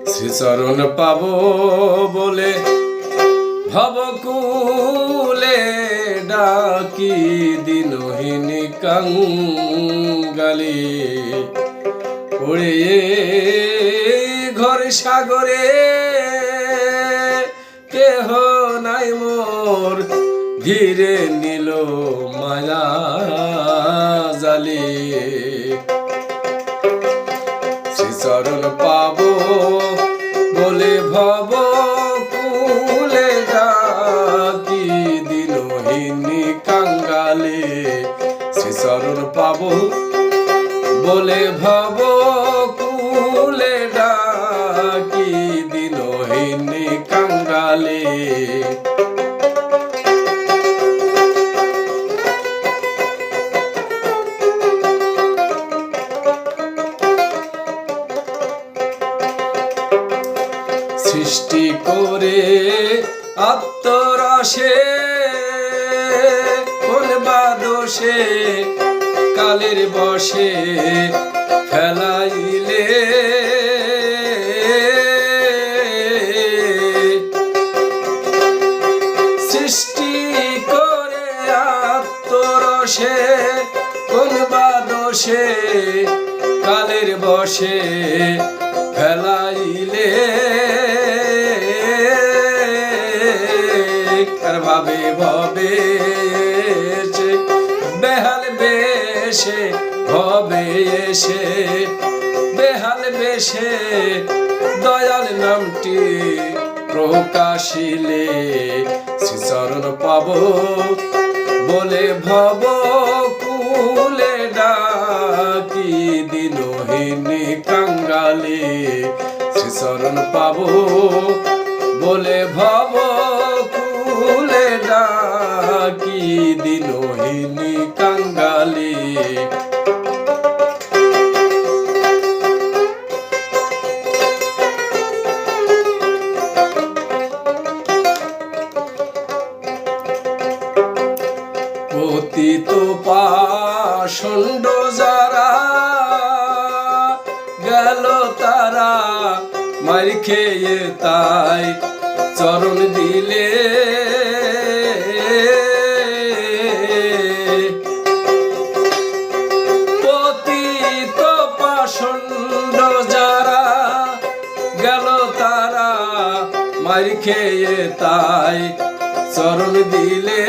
শ্রীচরণ পাব বলে ভবকুলে ডাকি দিনহীনী কাঙ্গালি পড়ে ঘর সাগরে কেহ নাই মোর ঘিরে নিল মায়া জালি শ্রীচরণ পাব বলে ভব কুলে ডাকি দিনহীনী কাঙ্গালে শ্রীচরণ পাব বলে ভব কুলে ডাকি দিনহীনী কাঙ্গালে সৃষ্টি করে আত্মরসে কোন বা দোষে কালের বশে ফেলাইলে সৃষ্টি করে আত্মরসে কোন বা দোষে কালের বশে ফেলাইলে ভাবে ভবে বেহাল বেশে ভবে এসে বেহাল বেশে দয়াল নামটি প্রকাশিলে শ্রীচরণ পাব বলে ভব কুলে ডাকি দিনহীনী কাঙ্গালে শ্রীচরণ পাব বলে ভব কুলে ডাকি দিনহীনী কাঙ্গালে পতিত পাষণ্ড যারা গেল তারা মার খেয়ে তাই চরণ দিলে পতিত পাষণ্ড যারা গেল তারা মার খেয়ে তাই চরণ দিলে